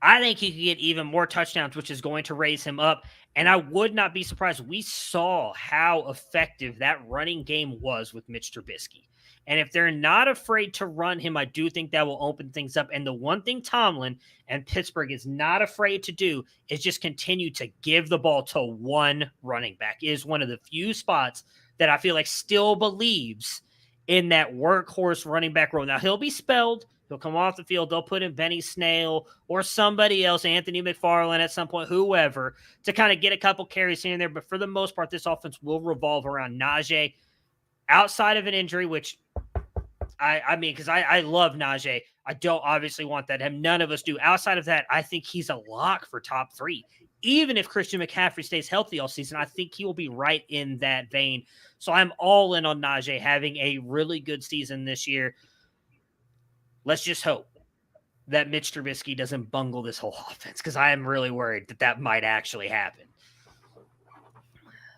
I think he could get even more touchdowns, which is going to raise him up. And I would not be surprised. We saw how effective that running game was with Mitch Trubisky. And if they're not afraid to run him, I do think that will open things up. And the one thing Tomlin and Pittsburgh is not afraid to do is just continue to give the ball to one running back. It is one of the few spots that I feel like still believes in that workhorse running back role. Now, he'll be spelled. He'll come off the field. They'll put in Benny Snell or somebody else, Anthony McFarland at some point, whoever, to kind of get a couple carries here and there. But for the most part, this offense will revolve around Najee. Outside of an injury, which I mean, because I love Najee. I don't obviously want that. None of us do. Outside of that, I think he's a lock for top 3. Even if Christian McCaffrey stays healthy all season, I think he will be right in that vein. So I'm all in on Najee having a really good season this year. Let's just hope that Mitch Trubisky doesn't bungle this whole offense, because I am really worried that might actually happen.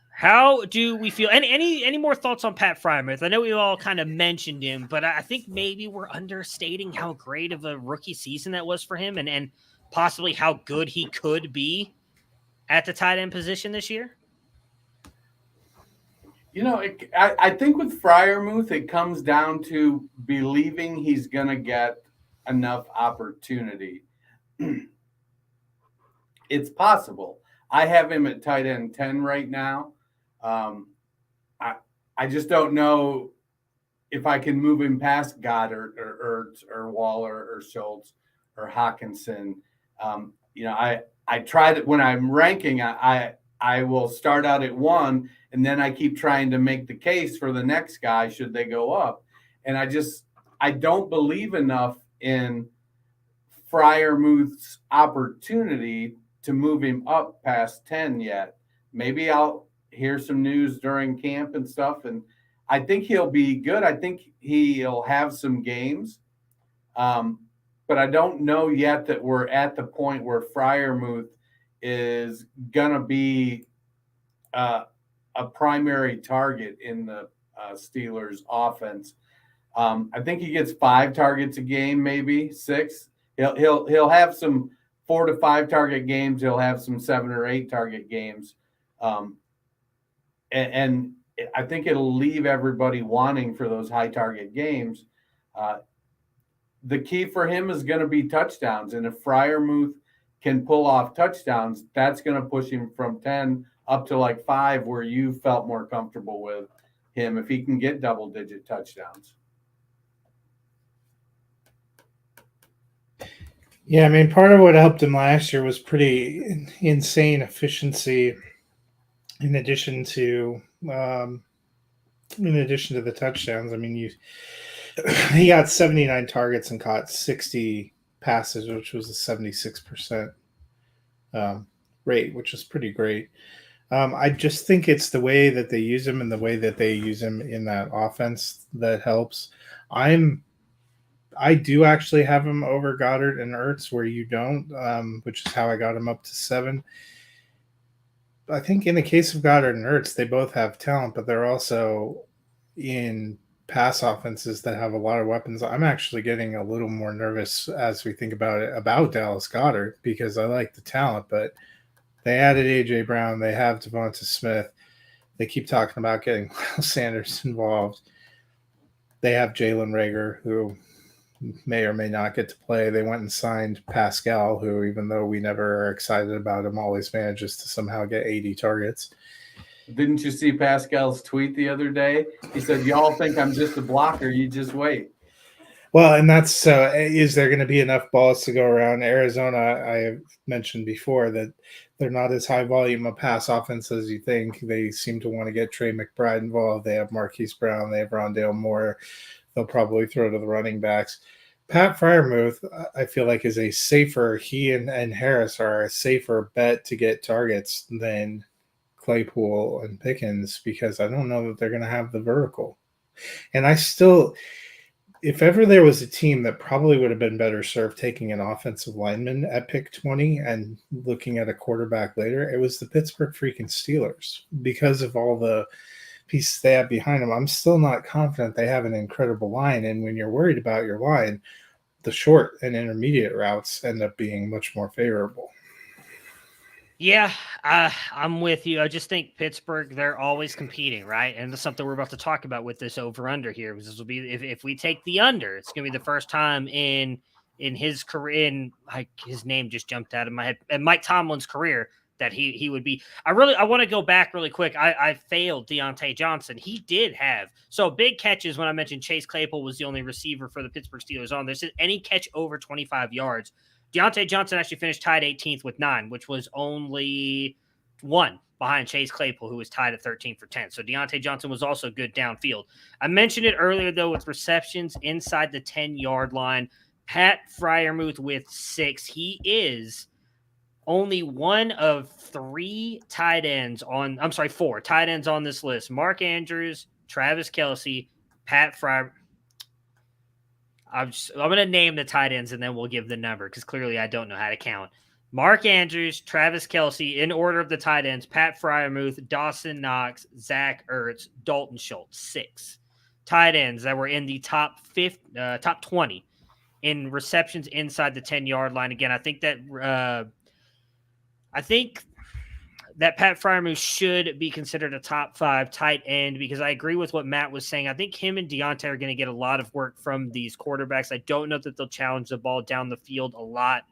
How do we feel? Any more thoughts on Pat Freiermuth? I know we all kind of mentioned him, but I think maybe we're understating how great of a rookie season that was for him, and possibly how good he could be at the tight end position this year. I think with Freiermuth, it comes down to believing he's going to get enough opportunity. It's possible. I have him at tight end 10 right now. I just don't know if I can move him past Goddard or Ertz or Waller or Schultz or Hawkinson. I tried it when I'm ranking. I will start out at 1, and then I keep trying to make the case for the next guy should they go up. And I don't believe enough in Freiermuth's opportunity to move him up past 10 yet. Maybe I'll hear some news during camp and stuff, and I think he'll be good. I think he'll have some games. But I don't know yet that we're at the point where Freiermuth is going to be a primary target in the Steelers offense. I think he gets 5 targets a game, maybe 6. He'll have some 4 to 5 target games. He'll have some 7 or 8 target games. And I think it'll leave everybody wanting for those high target games. The key for him is going to be touchdowns. And if Freiermuth can pull off touchdowns, that's going to push him from 10 up to like 5, where you felt more comfortable with him if he can get double-digit touchdowns. Yeah, I mean, part of what helped him last year was pretty insane efficiency. In addition to the touchdowns, I mean, he got 79 targets and caught 60 passes, which was a 76% rate, which is pretty great. I just think it's the way that they use him and the way that they use him in that offense that helps. I do actually have him over Goddard and Ertz, where you don't, which is how I got him up to 7. I think in the case of Goddard and Ertz, they both have talent, but they're also in pass offenses that have a lot of weapons. I'm actually getting a little more nervous as we think about Dallas Goedert, because I like the talent, but they added A.J. Brown. They have Devonta Smith. They keep talking about getting Miles Sanders involved. They have Jalen Reagor, who may or may not get to play. They went and signed Pascal, who, even though we never are excited about him, always manages to somehow get 80 targets. Didn't you see Pascal's tweet the other day? He said, y'all think I'm just a blocker. You just wait. Well, and that's is there going to be enough balls to go around? Arizona, I have mentioned before that they're not as high volume of pass offense as you think. They seem to want to get Trey McBride involved. They have Marquise Brown. They have Rondale Moore. They'll probably throw to the running backs. Pat Freiermuth, I feel like, is a safer – he and Harris are a safer bet to get targets than Claypool and Pickens, because I don't know that they're going to have the vertical. And I still – if ever there was a team that probably would have been better served taking an offensive lineman at pick 20 and looking at a quarterback later, it was the Pittsburgh freaking Steelers, because of all the pieces they have behind them. I'm still not confident they have an incredible line. And when you're worried about your line, the short and intermediate routes end up being much more favorable. Yeah, I'm with you. I just think Pittsburgh, they're always competing, right? And that's something we're about to talk about with this over-under here. This will be, if we take the under, it's going to be the first time in his career, his name just jumped out of my head, and Mike Tomlin's career, that he would be. I want to go back really quick. I failed Diontae Johnson. He did have big catches. When I mentioned Chase Claypool was the only receiver for the Pittsburgh Steelers on this, any catch over 25 yards. Diontae Johnson actually finished tied 18th with 9, which was only 1 behind Chase Claypool, who was tied at 13 for 10. So Diontae Johnson was also good downfield. I mentioned it earlier, though, with receptions inside the 10-yard line. Pat Freiermuth with 6. He is only one of 4 tight ends on this list. Mark Andrews, Travis Kelce, Pat Freiermuth. I'm going to name the tight ends and then we'll give the number, because clearly I don't know how to count. Mark Andrews, Travis Kelce, in order of the tight ends: Pat Freiermuth, Dawson Knox, Zach Ertz, Dalton Schultz. 6 tight ends that were in the top 20 in receptions inside the 10-yard line. Again, I think that Pat Freiermuth should be considered a top 5 tight end, because I agree with what Matt was saying. I think him and Diontae are going to get a lot of work from these quarterbacks. I don't know that they'll challenge the ball down the field a lot.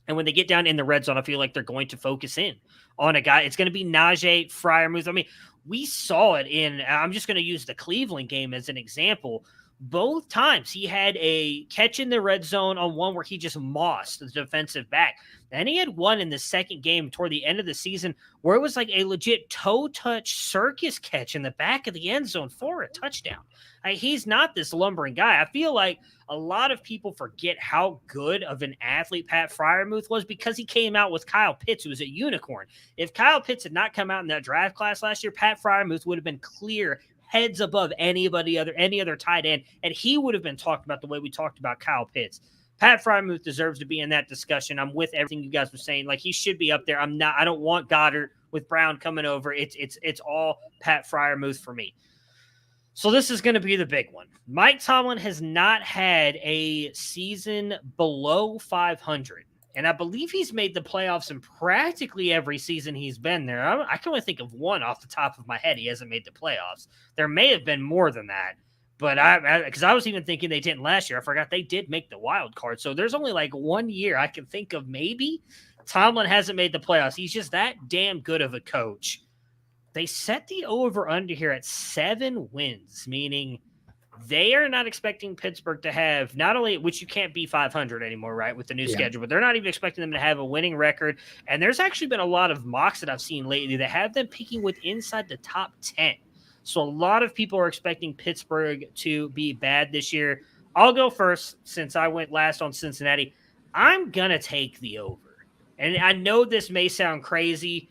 And when they get down in the red zone, I feel like they're going to focus in on a guy. It's going to be Najee, Freiermuth. I mean, we saw it I'm just going to use the Cleveland game as an example. Both times he had a catch in the red zone on one where he just mossed the defensive back. Then he had one in the second game toward the end of the season where it was like a legit toe touch circus catch in the back of the end zone for a touchdown. He's not this lumbering guy. I feel like a lot of people forget how good of an athlete Pat Freiermuth was because he came out with Kyle Pitts, who was a unicorn. If Kyle Pitts had not come out in that draft class last year, Pat Freiermuth would have been clear heads above any other tight end, and he would have been talked about the way we talked about Kyle Pitts. Pat Frymuth deserves to be in that discussion. I'm with everything you guys were saying. Like, he should be up there. I don't want Goddard with Brown coming over. It's all Pat Frymuth for me. So this is going to be the big one. Mike Tomlin has not had a season below 500. And I believe he's made the playoffs in practically every season he's been there. I can only think of one off the top of my head. He hasn't made the playoffs. There may have been more than that. But because I was even thinking they didn't last year. I forgot they did make the wild card. So there's only like 1 year I can think of maybe Tomlin hasn't made the playoffs. He's just that damn good of a coach. They set the over-under here at 7 wins, meaning they are not expecting Pittsburgh to have not only, which you can't be 500 anymore, right, with the new schedule, but they're not even expecting them to have a winning record. And there's actually been a lot of mocks that I've seen lately that have them peaking with inside the top 10. So a lot of people are expecting Pittsburgh to be bad this year. I'll go first since I went last on Cincinnati. I'm going to take the over. And I know this may sound crazy.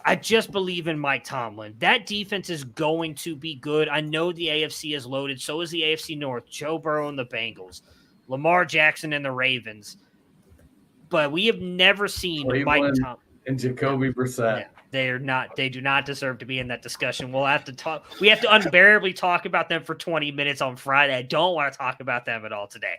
I just believe in Mike Tomlin. That defense is going to be good. I know the AFC is loaded. So is the AFC North. Joe Burrow and the Bengals. Lamar Jackson and the Ravens. But we have never seen Mike Tomlin. And Jacoby Brissett. Yeah, they do not deserve to be in that discussion. We have to unbearably talk about them for 20 minutes on Friday. I don't want to talk about them at all today.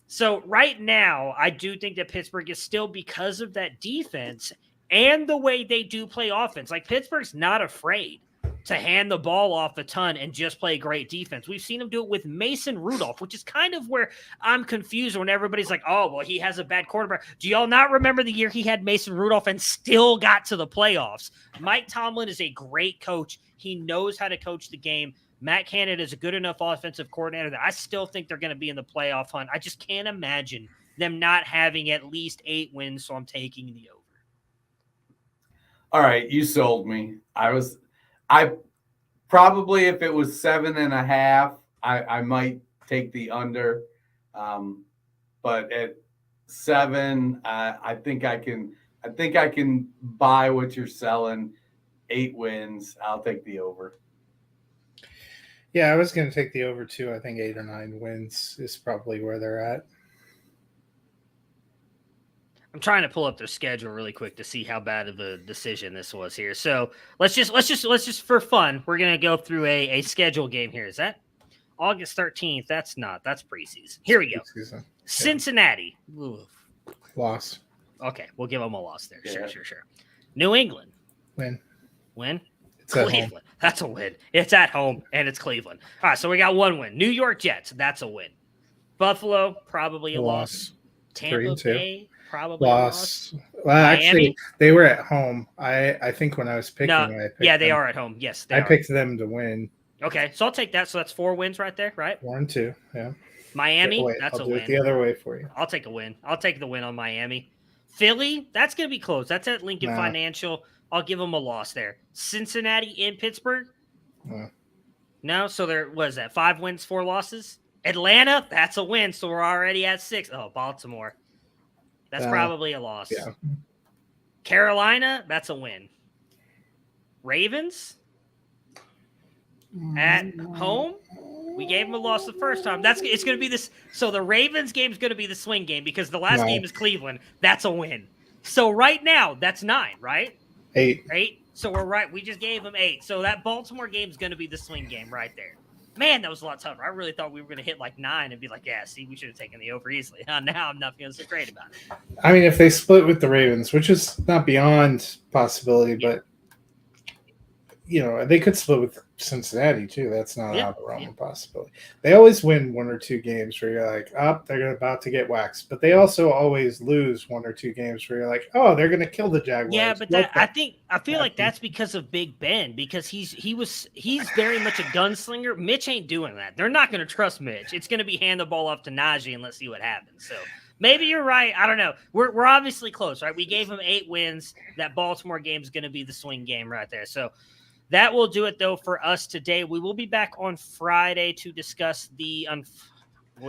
So right now, I do think that Pittsburgh is still, because of that defense and the way they do play offense. Like, Pittsburgh's not afraid to hand the ball off a ton and just play great defense. We've seen him do it with Mason Rudolph, which is kind of where I'm confused when everybody's like, oh, well, he has a bad quarterback. Do y'all not remember the year he had Mason Rudolph and still got to the playoffs? Mike Tomlin is a great coach. He knows how to coach the game. Matt Canada is a good enough offensive coordinator that I still think they're going to be in the playoff hunt. I just can't imagine them not having at least 8 wins, so I'm taking the over. All right, you sold me. I probably, if it was 7.5, I might take the under. But at 7, I think I can buy what you're selling. 8 wins. I'll take the over. Yeah, I was going to take the over too. I think 8 or 9 wins is probably where they're at. I'm trying to pull up their schedule really quick to see how bad of a decision this was here. So let's just for fun, we're gonna go through a schedule game here. Is that August 13th? That's preseason. Here we go. Preseason. Cincinnati. Ooh. Loss. Okay, we'll give them a loss there. Yeah. Sure. New England. Win. It's Cleveland. That's a win. It's at home and it's Cleveland. All right, so we got 1 win. New York Jets. That's a win. Buffalo, probably a loss. Tampa Bay. Probably lost. Well, Miami? Actually, they were at home. I think when I was picking, they are at home. Yes, I picked them to win. Okay, so I'll take that. So that's 4 wins right there, right? 1, 2, yeah. Miami, that's I'll a win. It the other way for you. I'll take a win. I'll take the win on Miami. Philly, that's going to be close. That's at Lincoln Financial. I'll give them a loss there. Cincinnati in Pittsburgh? No, so there was that 5 wins, 4 losses. Atlanta, that's a win. So we're already at 6. Oh, Baltimore. That's probably a loss. Yeah. Carolina, that's a win. Ravens at home. We gave them a loss the first time. It's going to be this. So the Ravens game is going to be the swing game because the last game is Cleveland. That's a win. So right now, that's 9, right? 8. So we're right. We just gave them 8. So that Baltimore game is going to be the swing game right there. Man, that was a lot tougher. I really thought we were going to hit like 9 and be like, yeah, see, we should have taken the over easily. Now I'm not feeling so great about it. I mean, if they split with the Ravens, which is not beyond possibility, but, they could split with Cincinnati too. That's not out of the realm of possibility. They always win 1 or 2 games where you're like, they're about to get waxed. But they also always lose 1 or 2 games where you're like, oh, they're going to kill the Jaguars. Yeah, but I feel like that's because of Big Ben, because he's very much a gunslinger. Mitch ain't doing that. They're not going to trust Mitch. It's going to be hand the ball off to Najee and let's see what happens. So maybe you're right. I don't know. We're obviously close, right? We gave him 8 wins. That Baltimore game is going to be the swing game right there. So that will do it, though, for us today. We will be back on Friday to discuss we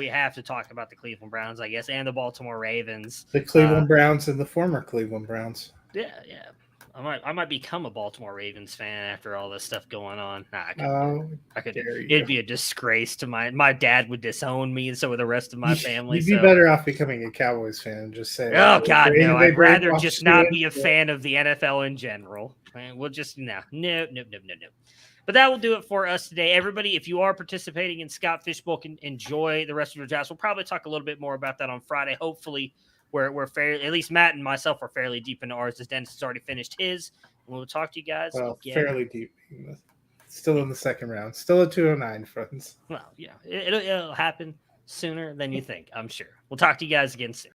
have to talk about the Cleveland Browns, I guess, and the Baltimore Ravens. The Cleveland Browns and the former Cleveland Browns. Yeah. I might become a Baltimore Ravens fan after all this stuff going on. Nah, I could. dare you. It'd be a disgrace to my dad would disown me, and so would the rest of my family. You'd be so. better off becoming a Cowboys fan and just say, Oh God, no! I'd rather brainwash just you not be a into it. fan of the NFL in general. We'll just no. But that will do it for us today, everybody. If you are participating in Scott Fishbowl, enjoy the rest of your drafts. We'll probably talk a little bit more about that on Friday. Hopefully, we're fairly, at least Matt and myself are fairly deep into ours, as Dennis has already finished his. And we'll talk to you guys again. Fairly deep. Still in the second round. Still at 209, friends. Well, yeah, it'll happen sooner than you think, I'm sure. We'll talk to you guys again soon.